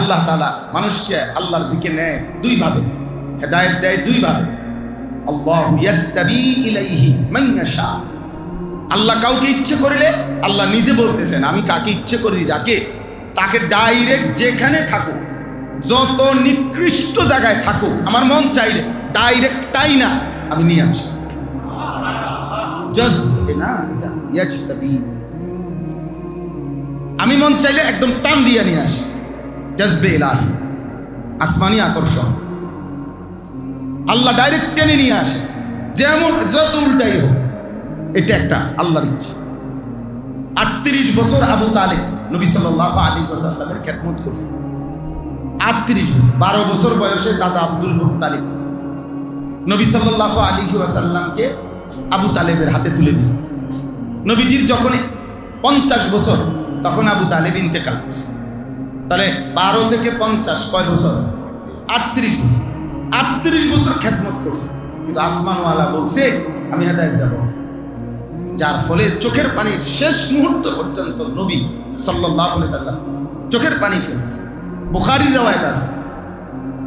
আল্লাহ তাআলা মানুষকে আল্লাহর দিকে নেয় দুইভাবে, হেদায়েত দেয় দুইভাবে। আল্লাহু ইয়াজতাবি ইলাইহি মান ইয়াশা, আল্লাহ কাউকে ইচ্ছে করলে আল্লাহ নিজে বলতেছেন আমি কাকে ইচ্ছে করি যাকে তাকে ডাইরেক্ট যেখানে থাকুক, যত নিকৃষ্ট জায়গায় থাকুক, আমার মন চাইলে ডাইরেক্ট তাই না আমি নিয়ে আসি। আমি মন চাইলে একদম টান দিয়ে নিয়ে আসি, জজবে ইলাহি, আসমানি আকর্ষণ। আল্লাহ ডাইরেক্ট টেনে নিয়ে আসে, যেমন যত উল্টাই হোক, এটা একটা আল্লাহর ইচ্ছা। 38 বছর আবু তালেব নবী সাল্লাল্লাহু আলাইহি ওয়াসাল্লামের খেদমত করছে। 38 বছর, 12 বছর বয়সে দাদা আব্দুল মুত্তালিব নবী সাল্লাল্লাহু আলাইহি ওয়াসাল্লামকে আবু তালেবের হাতে তুলে দিয়েছে। নবীজির যখন 50 বছর তখন আবু তালেব ইন্তেকাল করছে। তাহলে 12 থেকে 50 কয় বছর? 38 বছর। 38 বছর খেদমত করছে, কিন্তু আসমানওয়ালা বলছে আমি হেদায়েত দেব, যার ফলে চোখের পানির শেষ মুহূর্ত পর্যন্ত নবী সাল্লাল্লাহু আলাইহি সাল্লাম চোখের পানি ফেলছে। বুখারীর রওয়ায়াত আছে,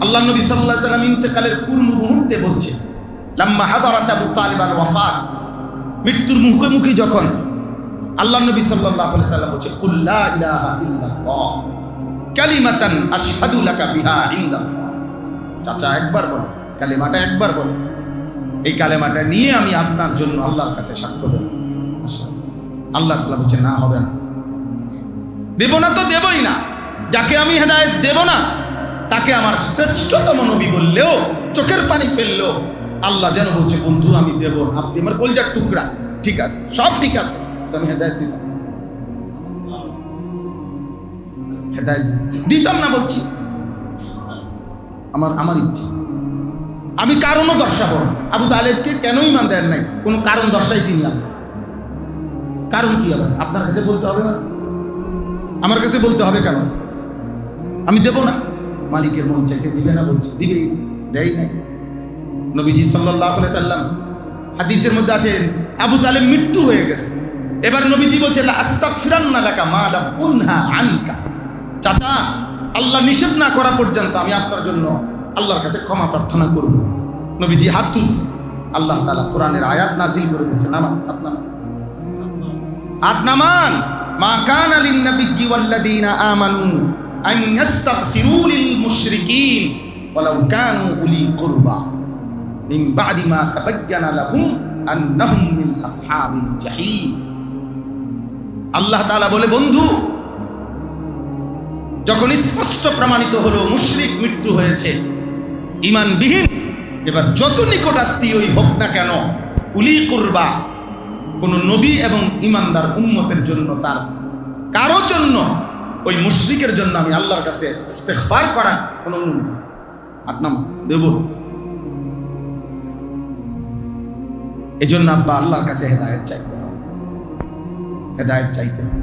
আল্লাহ নবী সাল্লাল্লাহু আলাইহি সাল্লাম ইন্তেকালের পূর্ব মুহূর্তে বলছে, লাম্মা হাদারাত আবু তালিব আল ওয়াফাত, মৃত্যুর মুখোমুখি যখন আল্লাহ নবী সাল্লাল্লাহু আলাইহি সাল্লাম বলছে, কুল লা ইলাহা ইল্লাল্লাহ কালিমাতান আশহাদু লাকা বিহা ইনদাল্লাহ। চাচা একবার বলো, কালেমাটা একবার বলো, এই কালেমাটা নিয়ে আমি আপনার জন্য আল্লাহর কাছে সাক্ষ্য দেব। আল্লাহ তাআলা বলছে না, হবে না, দেব না তো দেবই না। যাকে আমি হেদায়েত দেব না তাকে আমার শ্রেষ্ঠতম নবী বললেও, চোখের পানি ফেললেও আল্লাহ যেন বলছে বন্ধু আমি দেব, আপনি আমার কলিজার টুকরা, ঠিক আছে, সব ঠিক আছে, তো আমি হেদায়েত দিতাম, হেদায়েত দিতাম না বলছি, আমার ইচ্ছে। আমি কারণও দর্শাবো না। আবু তালেবকে কেন ইমান দেন নাই, কোনো কারণ দর্শাইছি না। কারণ কি হবে? আপনার কাছে বলতে হবে না, আমার কাছে বলতে হবে কেন? আমি দেব না, মালিকের মন চাইছে দিবে না, বলছে দিবেই না, দেয় নাই। নবীজি সাল্লাল্লাহু আলাইহি সাল্লাম হাদিসের মধ্যে আছে আবু তালেব মৃত্যু হয়ে গেছে, এবার নবীজি বলছে লা আস্তাগফিরান্না লাকা মা লাম উনহা আনকা। চাচা আল্লাহ নিষেধ না করা পর্যন্ত আমি আপনার জন্য আল্লাহর কাছে ক্ষমা প্রার্থনা করব। নবীজি হাত তুলছে, আল্লাহ তাআলা কোরআনের আয়াত নাযিল করে বলছে নামান, হাত নামান, মা কানা লিন নাবিয়্যি ওয়াল্লাযীনা আমানু আন ইস্তাগফিরু লিল মুশরিকিন ওয়ালাউ কানু উলি কুরবা মিন বা'দি মা তাবায়্যানা লাহুম আন্নাহুম মিন আসহাবিল জাহিম। আল্লাহ তাআলা বলে বন্ধু, যখন স্পষ্ট প্রমাণিত হলো মুশরিক মৃত্যু হয়েছে, ঈমানবিহীন, এবার যত নিকটাত্মীয়ই হোক না কেন, উলি কুরবা, কোন নবী এবং ঈমানদার উম্মতের জন্য, তার কারো জন্য, ওই মুশরিকের জন্য আমি আল্লাহর কাছে ইস্তেগফার করার কোনো অনুমতি আপনার দেব। এজন্য আব্বা আল্লাহর কাছে হেদায়েত চাইতে হয়, হেদায়েত চাইতে হয়,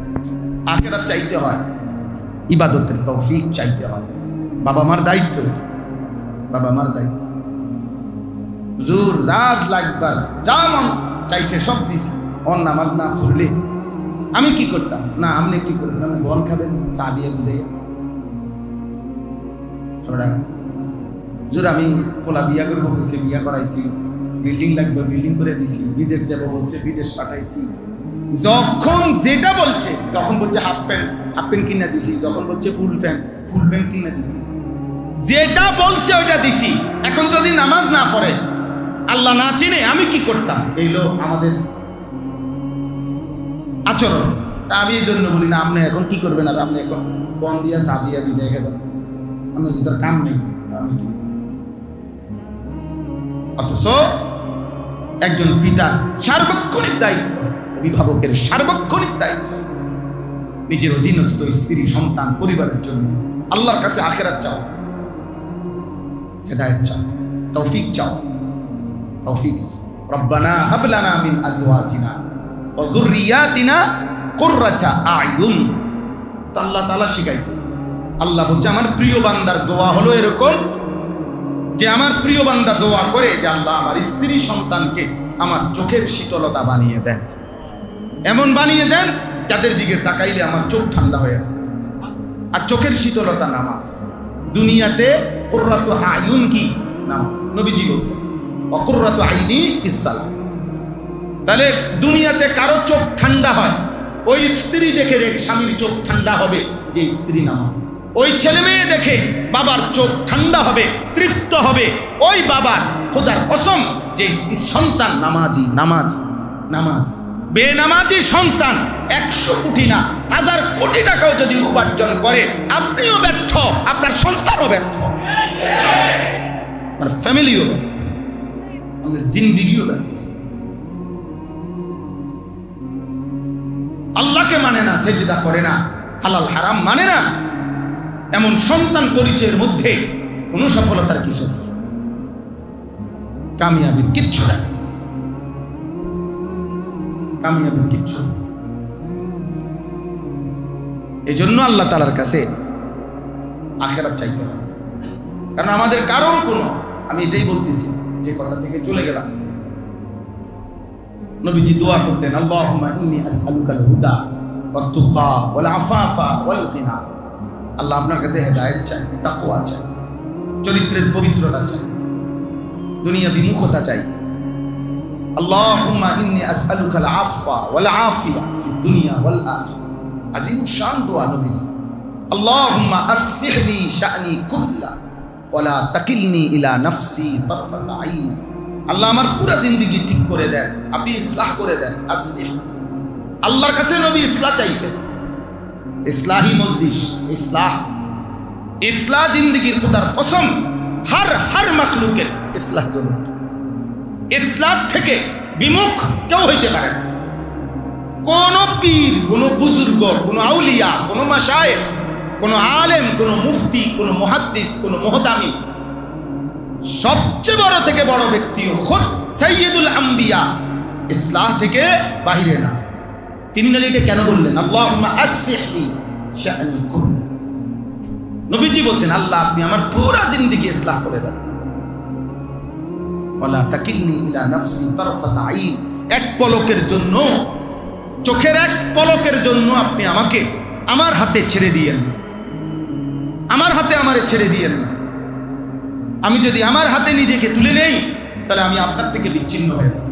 আখিরাত চাইতে হয়, ইবাদতের তৌফিক চাইতে হয়। বাবা মার দায়িত্ব এটা, বাবা মার দায়িত্ব। হুজুর রাত লাগবার যা মন চাইছে সব দিছি, ওর নামাজ না পড়লে আমি কি করতাম? না আপনি কি করবেন? আমি বন খাবেন, চা দিয়ে বুঝাইয়া। হুজুর আমি ফোলা বিয়া করবো কইছে, বিয়া করাইছি, বিল্ডিং লাগবে বিল্ডিং করে দিছি, বিদেশ যাবো বলছে বিদেশ পাঠাইছি। যখন যেটা বলছে, যখন বলছে হাফ প্যান্ট কিনা দিছি, যখন বলছে ফুল প্যান্ট কিনা দিছি, যেটা বলছে ওইটা দিছি। এখন যদি নামাজ না পড়ে, আল্লাহ না চিনে, আমি কি করতাম? এইলো আমাদের আচরণ। তা আমি এই জন্য বলি না আপনি এখন কি করবেন, আর আপনি এখন বন দিয়া চা দিয়া ভিজাই খাবেন, আমি তার কাম নেই। অথচ একজন পিতার সার্বক্ষণিক দায়িত্ব, অভিভাবকের সার্বক্ষণিক দায়িত্ব নিজের অধীনস্থ স্ত্রী, সন্তান, পরিবারের জন্য আল্লাহর কাছে আখিরাত চাও, হেদায়েত চাও, তৌফিক চাও, তৌফিক। রব্বানা হাব লানা মিন আজওয়াজিনা ওয়া যুররিয়াতিনা কুররাতা আয়ুন। তো আল্লাহ তাআলা শিখাইছে, আল্লাহ বলছে আমার প্রিয় বান্দার দোয়া হলো এরকম যে আমার প্রিয় বান্দা দোয়া করে যে আল্লাহ আমার স্ত্রী সন্তানকে আমার চোখের শীতলতা বানিয়ে দেন, এমন বানিয়ে দেন যাদের দিকে তাকাইলে আমার চোখ ঠান্ডা হয়ে যায়। আর চোখের শীতলতা নামাজ। দুনিয়াতে কুররাতু আয়ুন কি? নামাজ। নবীজি বলছেন অকুররাতু আইনি ফিস সালাত। তাহলে দুনিয়াতে কারো চোখ ঠান্ডা হয়, ওই স্ত্রী দেখে স্বামীর চোখ ঠান্ডা হবে যে স্ত্রী নামাজ। ওই ছেলে মেয়ে দেখে বাবার চোখ ঠান্ডা হবে, তৃপ্ত হবে ওই বাবার, খোদার কসম যে সন্তান নামাজি। নামাজ নামাজ বেনামাজি সন্তান 100 কোটি না 1000 কোটি টাকাও যদি উপার্জন করে, আপনিও ব্যর্থ, আপনার সন্তানও ব্যর্থ, আপনার ফ্যামিলিও ব্যর্থ, আপনার জিন্দিগিও ব্যর্থ। আল্লাহকে মানে না, সেজদা করে না, হালাল হারাম মানে না, এমন সন্তান পরিচয়ের মধ্যে কোনো সফলতার কিছু নেই, কামিয়াবির কিচ্ছু নেই, কামিয়াবির কিচ্ছু নেই। এই জন্য আল্লাহ তাআলার কাছে আখিরাত চাইতে হবে। কারণ আমাদের কারণ কোনো, আমি এটাই বলতেছি, যে কথা থেকে চলে গেলাম। নবীজি দোয়া করতেন, আল্লাহুম্মা ইন্নী আসআলুকাল হুদা ওয়াত তুকা ওয়াল আফাফা ওয়াল গিনা। আল্লাহ আপনার কাছে হেদায়েত চাই, তাকওয়া চাই, চরিত্রের পবিত্রতা চাই, দুনিয়া বিমুখতা চাই। আল্লাহুম্মা ইন্নী আসআলুকাল আফওয়া ওয়াল আফিয়া ফিদ দুনিয়া ওয়াল আখিরা। আজিম শান দোয়া নবীজি। আল্লাহুম্মা আসলিহ লি শা'নি কুল্লা ওয়ালা তাকিলনি ইলা নাফসি তারফাতা আইন। আল্লাহ আমার পুরো জিন্দেগি ঠিক করে দেন, আপনি ইসলাহ করে দেন। আসলিহ, আল্লাহর কাছে নবী ইসলাহ চাইছেন। ইসলাহি মজলিস, ইসলাহ, ইসলাহ জিন্দেগির খোদার কসম হর মাখলুকের ইসলাহ জরুরি। ইসলাহ থেকে বিমুখ কেউ হইতে পারে না। কোন পীর, কোন বুজুর্গ, কোন আউলিয়া, কোন মাশায়েখ, কোন আলেম, কোন মুফতি, কোন মুহাদ্দিস, কোন মুহতামিম, সবচেয়ে বড় থেকে বড় ব্যক্তিও খুদ সাইয়্যিদুল আম্বিয়া ইসলাহ থেকে বাহিরে না। তিনি নাকি এটা কেন বললেন? আল্লাহুম্মা আসলিহ লি শা'নি কুল্লা। নবীজি বলছেন, আল্লাহ আপনি আমার পুরো জিন্দেগি ইসলাহ করে দেন। ওয়ালা তাকিলনি ইলা নাফসি তারফাতা আইন। এক পলকের জন্য, চোখের এক পলকের জন্য আপনি আমাকে আমার হাতে ছেড়ে দিয়েন না, আমার হাতে আমারে ছেড়ে দিয়েন না। আমি যদি আমার হাতে নিজেকে তুলে নেই, তাহলে আমি আপনার থেকে বিচ্ছিন্ন হয়ে যাব।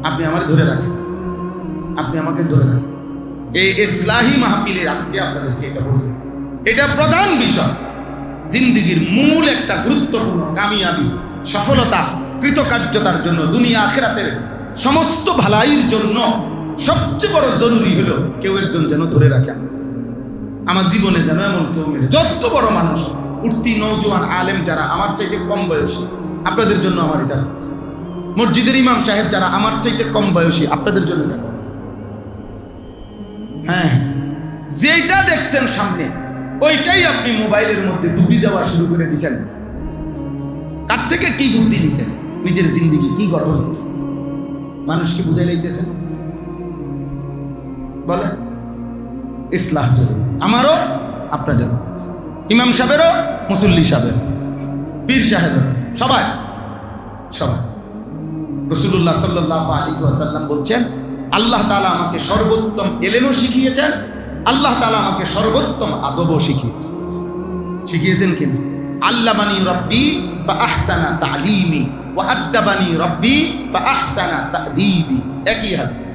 আপনি আমারে ধরে রাখেন, আপনি আমাকে ধরে রাখেন। এই ইসলাহি মাহফিলের আজকে আপনাদেরকে এটা বলব, এটা প্রধান বিষয়। জিন্দেগির মূল একটা গুরুত্বপূর্ণ কামিয়াবি, সফলতা, কৃতকার্যতার জন্য, দুনিয়া আখিরাতের সমস্ত ভালাইয়ের জন্য সবচেয়ে বড় জরুরি হলো কেউ একজন যেন ধরে রাখে। আমার জীবনে যেন এমন কেউ মেলে, যত বড় মানুষ, উঠতি নওজোয়ান আলেম যারা আমার চাইতে কম বয়সী, আপনাদের জন্য আমার এটা কথা। মসজিদের ইমাম সাহেব যারা আমার চাইতে কম বয়সী, আপনাদের জন্য এটা কথা। হ্যাঁ, যেটা দেখছেন সামনে, ওইটাই আপনি মোবাইলের মধ্যে বুদ্ধি দেওয়া শুরু করে দিয়েছেন। কার থেকে কি বুদ্ধি নিছেন? নিজের জিন্দেগি কি গঠন করছেন? মানুষকে বুঝাই লাইতেছেন? বলে ইসলাহ জরুরি, আমারও আপনাদের, ইমাম সাহেবেরও, মুসল্লি সাহেবের, পীর সাহেবের, সবাই সবাই। রাসূলুল্লাহ সাল্লাল্লাহু আলাইহি ওয়াসাল্লাম বলছেন, আল্লাহ তাআলা আমাকে সর্বোত্তম ইলমও শিখিয়েছেন, আল্লাহ তাআলা আমাকে সর্বোত্তম আদবও শিখিয়েছেন। শিখিয়েছেন কিনা? আল্লামানি রব্বি ফাআহসানা তা'লিমি ওয়া আদ্দাবানি রব্বি ফাআহসানা তা'দীবি। একই হাদিস।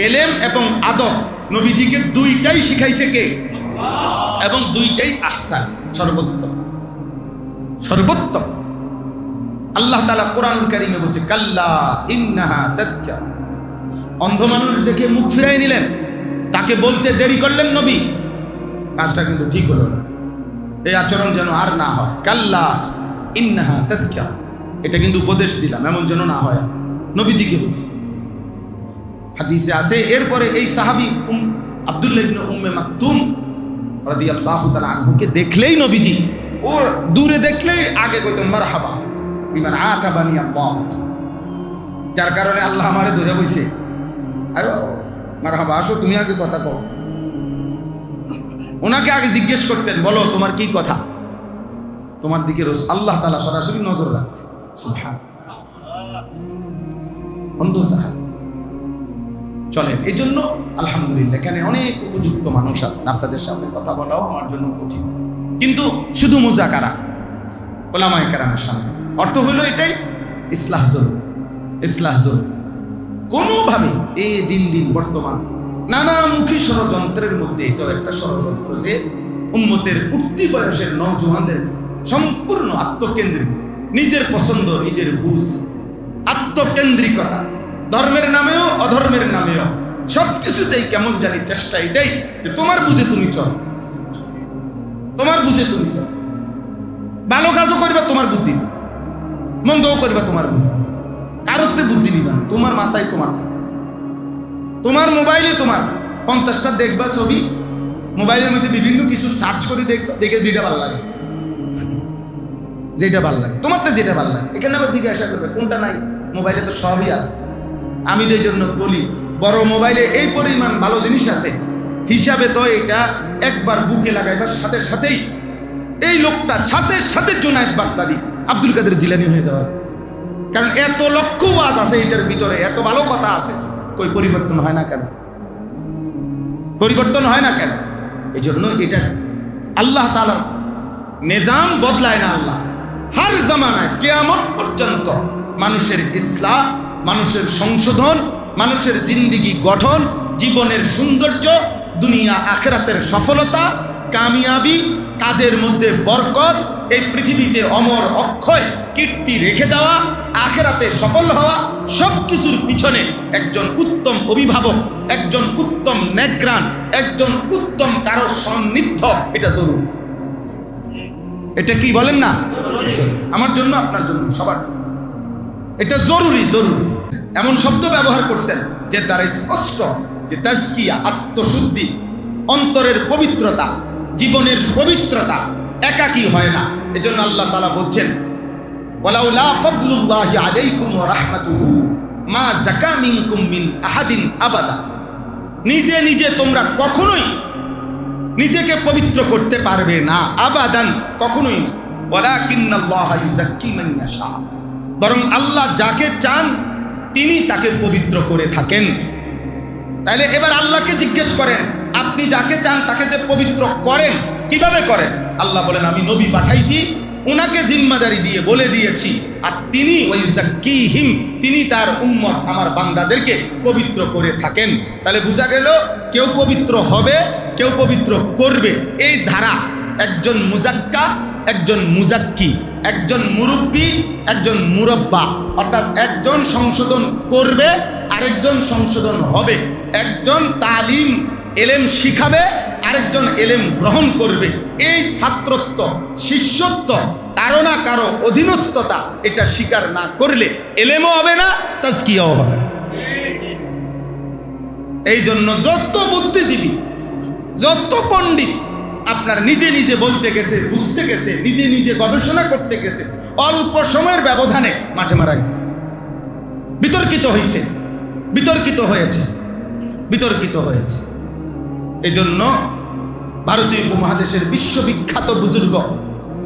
ইলম এবং আদব নবীজিকে দুইটাই শিখাইছে কে? আল্লাহ। এবং দুইটাই আহসান, সর্বোত্তম, সর্বোত্তম। আল্লাহ তাআলা কোরআনুল কারীমে বলছে, কাল্লা ইন্নাহা তাযকিরা। অন্ধ মানুষ দেখে মুখ ফিরাই নিলেন, তাকে বলতে দেরি করলেন নবী, কাজটা কিন্তু ঠিক হলো না। এই আচরণ যেন আর না হয়। কাল্লা ইন্নাহা তাযকিরা, এটা কিন্তু উপদেশ দিলাম, এমন যেন না হয়। নবীজিকে বলছে, হাদিসে আছে। এরপরে এই সাহাবী আব্দুল্লাহ ইবনে উম্মে মাকতুম রাদিয়াল্লাহু তাআলা আনহুকে দেখলেই নবীজি, ও দূরে দেখলেই আগে কইতেন মারহাবা বিমান আতাবানি আল্লাহ, যার কারণে আল্লাহ আমারে ধরে বইছে, আরে মারহাবা, আসো তুমি আগে কথা কও। ওনাকে আগে জিজ্ঞেস করতেন, বলো তোমার কি কথা। তোমার দিকে আল্লাহ তাআলা সরাসরি নজর রাখছে। সুবহানাল্লাহ। অন্ধ সাহাবী চলেন। এই জন্য আলহামদুলিল্লাহ এখানে অনেক উপযুক্ত মানুষ আছেন, আপনাদের সামনে কথা বলাও আমার জন্য কঠিন, কিন্তু শুধু মুজাকারা ওলামায়ে কেরামের সামনে অর্থ হলো এটাই, ইসলাহ জরুরি, ইসলাহ জরুরি। কোনোভাবে এই দিন দিন বর্তমান নানামুখী ষড়যন্ত্রের মধ্যে এটাও একটা ষড়যন্ত্র যে উম্মতের উঠতি বয়সের নওজওয়ানদের সম্পূর্ণ আত্মকেন্দ্রিক, নিজের পছন্দ নিজের বুঝ, আত্মকেন্দ্রিকতা, ধর্মের নামেও অধর্মের নামেও সবকিছুতেই কেমন জানি চেষ্টা এটাই যে তোমার বুঝে তুমি চল, তোমার বুঝে তুমি চল, ভালো কাজও করবা তোমার বুদ্ধিতে, মন্দও করবা তোমার বুদ্ধিতে, কারোতে বুদ্ধি নিবা না, তোমার মাথায় তোমার মোবাইলে তোমার 50টা দেখবা ছবি, মোবাইলের মধ্যে বিভিন্ন কিছু সার্চ করে দেখবা, দেখে যেটা ভালো লাগে, যেটা ভালো লাগে তোমার তো, যেটা ভালো লাগে। এখানে আবার জিজ্ঞাসা করবে কোনটা নাই, মোবাইলে তো সবই আছে। আমি এই জন্য বলি বড় মোবাইলে এই পরিমাণ ভালো জিনিস আছে, হিসাবে তো এটা একবার বুকে লাগাইবার সাথে সাথেই এই লোকটা সাথে সাথে জুনায়েদ বাগদাদি, আব্দুল কাদের জিলানী হয়ে যাওয়ার কথা। কারণ এত লক্ষ ওয়াজ আছে এটার ভিতরে, এত ভালো কথা আছে, কই পরিবর্তন হয় না কেন? পরিবর্তন হয় না কেন? এই জন্য এটা আল্লাহ তাআলার নিজাম বদলায় না। আল্লাহ হার জামানায় কিয়ামত পর্যন্ত মানুষের ইসলাহ, মানুষের সংশোধন, মানুষের জিন্দিগি গঠন, জীবনের সৌন্দর্য, দুনিয়া আখিরাতের সফলতা, কামিয়াবি, কাজের মধ্যে বরকত, এই পৃথিবীতে অমর অক্ষয় কীর্তি রেখে যাওয়া, আখিরাতে সফল হওয়া, সব কিছুর পিছনে একজন উত্তম অভিভাবক, একজন উত্তম নেকরান, একজন উত্তম কারো সান্নিধ্য এটা জরুরি। এটা কি বলেন না? আমার জন্য, আপনার জন্য, সবার এটা জরুরি। জরুরি এমন শব্দ ব্যবহার করছেন যে দ্বারা স্পষ্ট যে তাজকিয়া, আত্মশুদ্ধি, অন্তরের পবিত্রতা, জীবনের পবিত্রতা একাকী হয় না। এজন্য আল্লাহ তাআলা বলছেন ওয়ালাউলা ফাদলুল্লাহি আলাইকুম ওয়া রাহমাতুহু মা যাকা মিনকুম মিন আহাদিন আবাদা। নিজে নিজে তোমরা কখনোই নিজেকে পবিত্র করতে পারবে না, আবাদান, কখনোই না। ওয়ালাকিন্নাল্লাহা ইউযাক্কি মান ইয়াশা, বরং আল্লাহ যাকে চান তিনি তাকে পবিত্র করে থাকেন। তাহলে এবার আল্লাহকে জিজ্ঞেস করেন, আপনি যাকে চান তাকে যে পবিত্র করেন, কিভাবে করেন? আল্লাহ বলেন আমি নবী পাঠাইছি, উনাকে জিম্মাদারি দিয়ে বলে দিয়েছি, আর তিনি ওয়াইযাক্কিহিম, তিনি তার উম্মত আমার বান্দাদেরকে পবিত্র করে থাকেন। তাহলে বোঝা গেল কেউ পবিত্র হবে, কেউ পবিত্র করবে। এই ধারা, একজন মুজাক্কা, একজন মুজাক্কি, একজন মুরব্বী, একজন মুরব্বা, অর্থাৎ একজন সংশোধন করবে, আরেকজন সংশোধন হবে। একজন তালিম এলেম শিখাবে, আরেকজন এলেম গ্রহণ করবে। এই ছাত্রত্ব, শিষ্যত্ব, কারো না কারো অধীনস্থতা, এটা স্বীকার না করলে এলেমও হবে না, তাজকিয়াও হবে। এই জন্য যত বুদ্ধিজীবী, যত পণ্ডিত আপনার নিজে নিজে বলতে গেছে, বুঝতে গেছে, নিজে নিজে গবেষণা করতে গেছে, অল্প সময়ের ব্যবধানে মাঠে মারা গেছে, বিতর্কিত হয়েছে, বিতর্কিত হয়েছে, বিতর্কিত হয়েছে। এই জন্য ভারতীয় উপমহাদেশের বিশ্ববিখ্যাত বুজুর্গ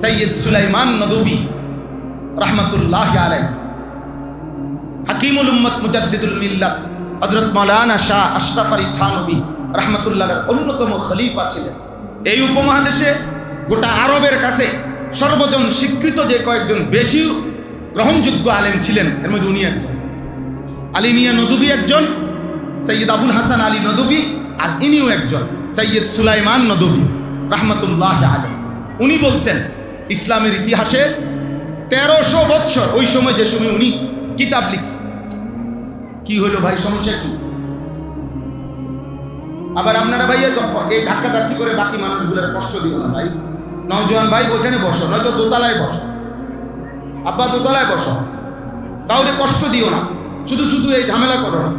সৈয়দ সুলাইমান নদভী রহমতুল্লাহ আলাইহি, হাকিমুল উম্মত মুজাদ্দিদুল মিল্লাত হযরত মাওলানা শাহ আশরাফ আলী থানভী রহমতুল্লাহর অন্যতম খলিফা ছিলেন। এই উপমহাদেশে গোটা আরবের কাছে সর্বজন স্বীকৃত যে কয়েকজন বেশি গ্রহণযোগ্য আলেম ছিলেন, এর মধ্যে উনি একজন। আলী মিয়া নদভী একজন, সৈয়দ আবুল হাসান আলী নদভী, আর ইনিও একজন, সৈয়দ সুলাইমান নদভী রহমতুল্লাহ আলাইহি। উনি বলছেন ইসলামের ইতিহাসে 1300 বৎসর, ওই সময় যে সময় উনি কিতাব লিখছেন। কি হইল ভাই, সমস্যা কি? আবার আপনারা ভাইয়া এই ধাক্কা ধাক্কি করে বাকি মানুষগুলোর কষ্ট দিও না ভাই। নওজোয়ান ভাই ওইখানে বসো, নয়তো দোতলায় বসো, আব্বা দোতলায় বসো, কাউকে কষ্ট দিও না, শুধু শুধু এই ঝামেলা করো না।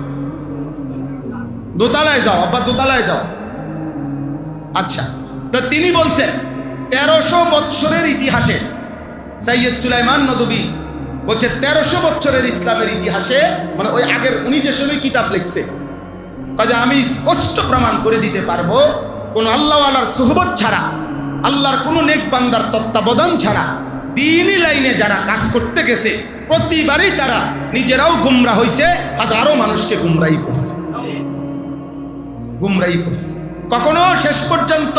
দোতলায় যাও আব্বা, দোতলায় যাও। আচ্ছা, তো তিনি বলছেন 1300 বৎসরের ইতিহাসে সৈয়দ সুলাইমান নদভী বলছে 1300 বৎসরের ইসলামের ইতিহাসে, মানে ওই আগের উনি যে সময় কিতাব লিখছে, কাজে আমি স্পষ্ট প্রমাণ করে দিতে পারবো কোন আল্লাহওয়ালার সুহবত ছাড়া, আল্লাহর কোন নেক বান্দার তত্ত্বাবধান ছাড়া দ্বীনি লাইনে যারা কাজ করতে গেছে প্রতিবারই তারা নিজেরাও গুমরা হইছে, হাজারো মানুষকে গুমরাহি করছে। গুমরাহি করছে। কখনো শেষ পর্যন্ত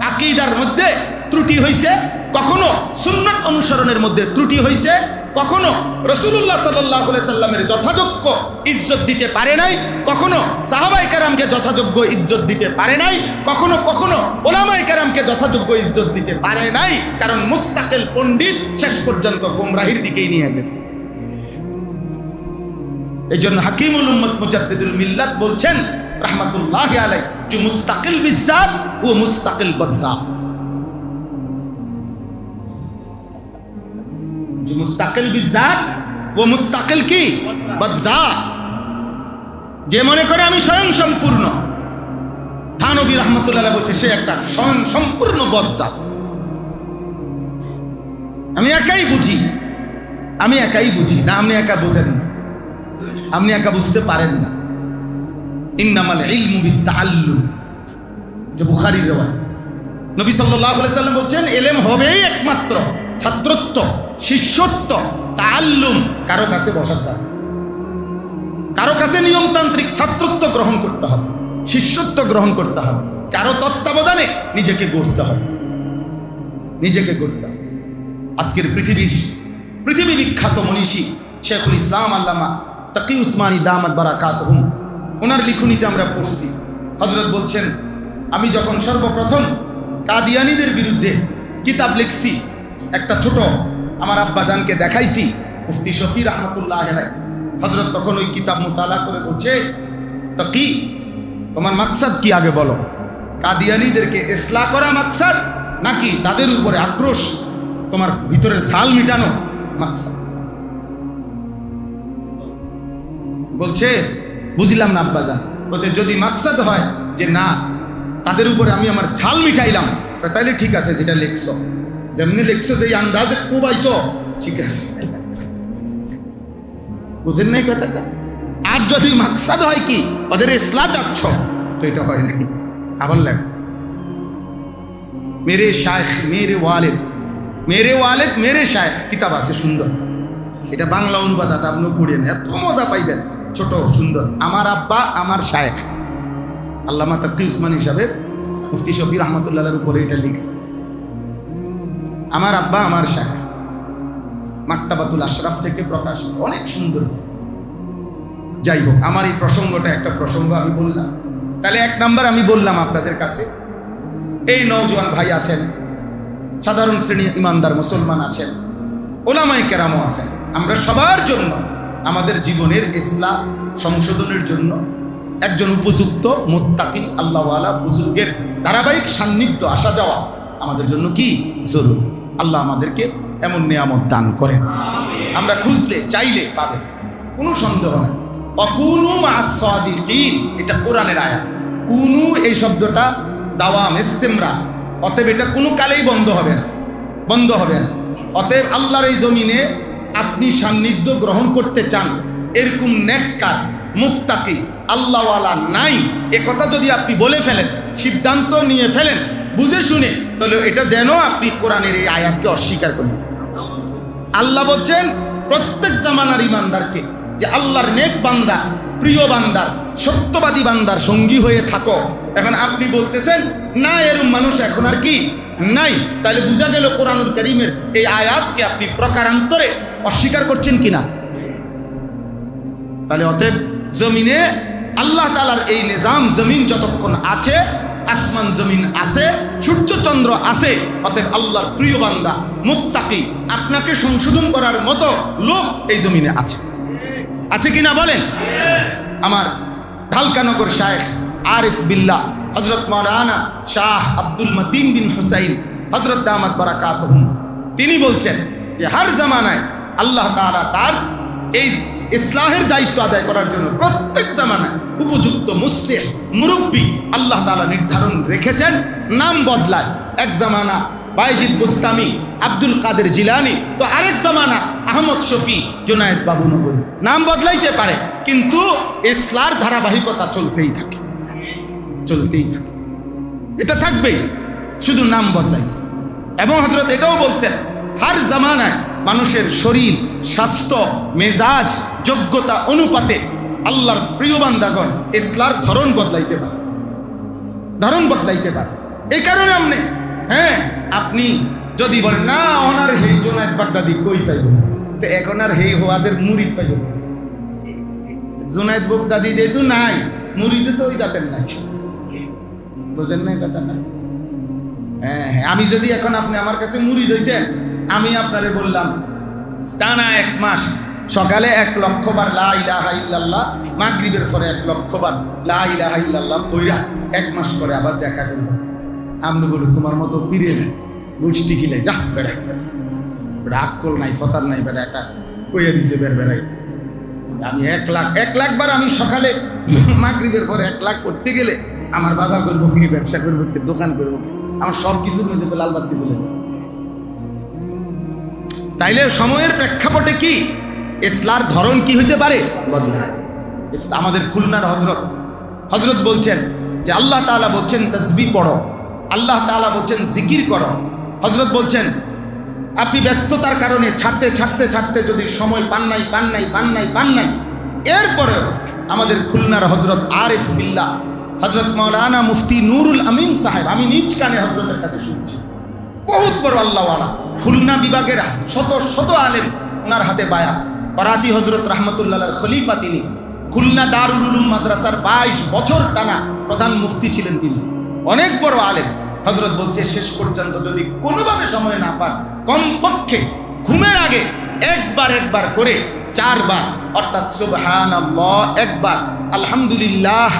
আকীদার মধ্যে ত্রুটি হয়েছে, কখনো সুন্নাত অনুসরণের মধ্যে ত্রুটি হয়েছে, কখনো রাসূলুল্লাহ সাল্লাল্লাহু আলাইহি সাল্লামের যথাযোগ্য ইজ্জত দিতে পারে নাই, কখনো সাহাবায়ে কেরামকে যথাযোগ্য ইজ্জত দিতে পারে নাই, কখনো কখনো উলামায়ে কেরামকে যথাযোগ্য ইজ্জত দিতে পারে নাই, কারণ মুস্তাকিল পণ্ডিত শেষ পর্যন্ত গুমরাহির দিকেই নিয়ে গেছে। এই জন্য হাকিমুল উম্মত মুজাদ্দিদুল মিল্লাত বলছেন রাহমাতুল্লাহি আলাইহি যে মুস্তাকিল বিজাত ও মুস্তাকিল বদজাত। যে মুস্তাকিল বিজাত ও মুস্তাকিল কি বদজাত। যে মনে করে আমি স্বয়ং সম্পূর্ণ, থানবী রাহমাতুল্লাহ আলাইহি বলছে সে একটা স্বয়ং সম্পূর্ণ বদজাত। আমি একাই বুঝি, আমি একাই বুঝি না, আপনি একা বুঝেন না, আপনি একা বুঝতে পারেন না। ইন্নামাল ইলমু বিত্তাআল্লুম, যে বুখারীর riwayat। নবী সাল্লাল্লাহু আলাইহি সাল্লাম বলছেন ইলম হবেই একমাত্র ছাত্রত্ব, শিষ্যত্ব, তাআল্লুম, কারো কাছে বসার দরকার, কারো কাছে নিয়মতান্ত্রিক ছাত্রত্ব গ্রহণ করতে হবে, শিষ্যত্ব গ্রহণ করতে হবে, কারো তত্ত্বাবধানে নিজেকে গড়তে হবে, নিজেকে গড়তে হবে। আজকের পৃথিবী বিখ্যাত মনীষী শেখুল ইসলাম আল্লামা তাকি উসমানী দামাত বারাকাতুহুম, ওনার লিখনীতে আমরা পড়ছি, হযরত বলছেন আমি যখন সর্বপ্রথম কাদিয়ানীদের বিরুদ্ধে কিতাব লিখছি, একটা ছোট আমার আব্বাজানকে দেখাইছি, মুফতি শফি রাহমাতুল্লাহ আলাইহি। হযরত তখন ওই কিতাব মুতালা করে বলছে, তাকি তোমার মাকসাদ কি আগে বলো, কাদিয়ানীদেরকে ইসলাহ করা মাকসাদ নাকি তাদের উপরে আক্রোশ, তোমার ভিতরের ঝাল মিটানো মাকসাদ? বলছে বুঝলাম না আব্বাজান। বলছে যদি মাকসাদ হয় যে না তাদের উপরে আমি আমার ঝাল মিটাইলাম, তাইলে ঠিক আছে, যেটা লেখছো, যেমনি লেখছো, যে আন্দাজে কুবাইছো, ঠিক আছে, বুঝেন নাই কথাটা? আর যদি মাকসাদ হয় কি ওদের ইসলাহ চাচ্ছ, তো এটা হয় নাই। আবার লেখ মেরে শায়েখ মেরে ওয়ালিদ, মেরে ওয়ালিদ মেরে শায়েখ কিতাব আছে সুন্দর, এটা বাংলা অনুবাদ আছে, আপনিও পড়েন, এত মজা পাইবেন, ছোট সুন্দর। আমার আব্বা আমার শায়েখ আল্লামা তাকি উসমানী সাহেব মুফতি শফি রাহমাতুল্লাহর উপরে এটা লিখছে, আমার আব্বা আমার শায়েখ, মাকতাবাতুল আশরাফ থেকে প্রকাশ, অনেক সুন্দর। যাই হোক, আমার এই প্রসঙ্গটা একটা প্রসঙ্গ আমি বললাম। তাহলে এক নাম্বার আমি বললাম আপনাদের কাছে, এই নওজোয়ান ভাই আছেন, সাধারণ শ্রেণীর ইমানদার মুসলমান আছেন, ওলামায়ে কেরামও আছেন, আমরা সবার জন্য আমাদের জীবনের ইসলাহ সংশোধনের জন্য একজন উপযুক্ত মুত্তাকি আল্লাহওয়ালা বুজুর্গের ধারাবাহিক সান্নিধ্য আসা যাওয়া আমাদের জন্য কি জরুরি। আল্লাহ আমাদেরকে এমন নিয়ামত দান করেন, আমরা খুঁজলে চাইলে পাবেন, কোনো সন্দেহ নেই। অকুনু মা'আস সাদিকিন, এটা কোরআনের আয়াত। কুনু এই শব্দটা দাওয়াম, ইস্তেমরা, অতএব এটা কোনো কালেই বন্ধ হবে না, বন্ধ হবে না। অতএব আল্লাহর এই জমিনে আপনি সান্নিধ্য গ্রহণ করতে চান, এরকম নেককার মুত্তাকি আল্লাহওয়ালা নাই, এ কথা যদি আপনি বলে ফেলেন, সিদ্ধান্ত নিয়ে ফেলেন বুঝে শুনে, তাহলে এটা যেন আপনি কোরআনের এই আয়াতকে অস্বীকার করেন। আল্লাহ বলছেন প্রত্যেক জামানার ইমানদারকে যে আল্লাহর নেক বান্দা, প্রিয় বান্দার, সত্যবাদী বান্দার সঙ্গী হয়ে থাকো। এখন আপনি বলতেছেন না এরকম মানুষ এখন আর কি নাই, তাহলে বোঝা গেল কোরআনুল কারীমের এই আয়াতকে আপনি প্রকারান্তরে অস্বীকার করছেন কিনা। তাহলে অতএব জমিনে আল্লাহ তাআলার এই নিজাম, জমিন যতক্ষণ আছে, আসমান জমিন আছে, সূর্য চন্দ্র আছে, অতএব আল্লাহর প্রিয় বান্দা মুত্তাকি আপনাকে সংশোধন করার মতো লোক এই জমিনে আছে, আছে কিনা বলেন? আমার ঢালকানগর শায়েখ আরিফ বিল্লাহ হযরত মাওলানা শাহ আব্দুল মতিন বিন হুসাইন হযরত দামাত বারাকাতুহুম, তিনি বলছেন যে হার জামানায় আল্লাহ তাআলা তার এই ইসলাহের দায়িত্ব আদায় করার জন্য প্রত্যেক জামানায় উপযুক্ত মুসলিহ মুরব্বী আল্লাহ তাআলা নির্ধারণ রেখেছেন, নাম বদলায়। এক জামানা বাইজিদ বুস্তামি, আব্দুল কাদের জিলানি, তো আরেক জামানা আহমদ শফি, জুনায়েদ বাবুনগরী, নাম বদলাইতে পারে, কিন্তু ইসলার ধারাবাহিকতা চলতেই থাকে, চলতেই থাকে, এটা থাকবেই, শুধু নাম বদলাইছে। এবং হযরত এটাও বলছেন হার জামানায় মানুষের শরীর, স্বাস্থ্য, মেজাজ, যোগ্যতা অনুপাতে আল্লাহর প্রিয় বান্দাগণ ইসলার ধরন বদলাইতে পারে। ধরন বদলাইতে পারে। এই কারণে আপনি যদি বলেন না ওনার হেই জুনায়েদ বাগদাদি কই পাইব, তো এখন আর হেই হওয়াদের মুরিদ পাইব। জুনায়েদ বাগদাদি যেহেতু নাই, মুরিদে তো ওই জাতের নাই। বুঝেন না কথা না? হ্যাঁ, আমি যদি এখন আপনি আমার কাছে মুরিদ হইছেন, আমি আপনারে বললাম টানা 1 মাস সকালে 1 লক্ষ বার লা ইলাহা ইল্লাল্লাহ, মাগরিবের পরে 1 লক্ষ বার লা ইলাহা ইল্লাল্লাহ কইরা 1 মাস পরে আবার দেখা করব। আপনি বলুন তোমার মতো ফিরে গোষ্ঠী কিলাই যা বেড়া, আকল নাই, ফতার নাই, বেড়া এটা কইয়া দিছে বেড়াই। আমি 1 লাখ বার আমি সকালে মাগরিবের পরে 1 লাখ করতে গেলে আমার বাজার করবো কি, ব্যবসা করবো কি, দোকান করবো কি, আমার সব কিছুর মধ্যে তো লাল বাতি চলে। তাইলে সময়ের প্রেক্ষাপটে কি ইসলার ধরন কি হইতে পারে? বদলায়। আমাদের খুলনার হযরত বলছেন যে আল্লাহ তাআলা বলছেন তাসবিহ পড়ো, আল্লাহ তাআলা বলছেন জিকির করো। হযরত বলছেন আপনি ব্যস্ততার কারণে ছাড়তে যদি সময় পান নাই, এরপরেও আমাদের খুলনার হযরত আরিফ বিল্লাহ হযরত মাওলানা মুফতি নুরুল আমিন সাহেব, আমি নিজ কানে হযরতের কাছে শুনছি, বহুত বড় আল্লাহওয়ালা, খুলনা বিভাগের শত আলেম ওনার হাতে বায়া। করাচি হযরত রাহমাতুল্লাহর খলিফা তিনি, খুলনা দারুল উলুম মাদ্রাসার 22 বছর টানা প্রধান মুফতি ছিলেন তিনি, অনেক বড় আলেম। হযরত বলছে শেষ পর্যন্ত যদি কোনোভাবে সময় না পান, কমপক্ষে ঘুমের আগে একবার করে 4 বার, অর্থাৎ সুবহানাল্লাহ 1 বার, আলহামদুলিল্লাহ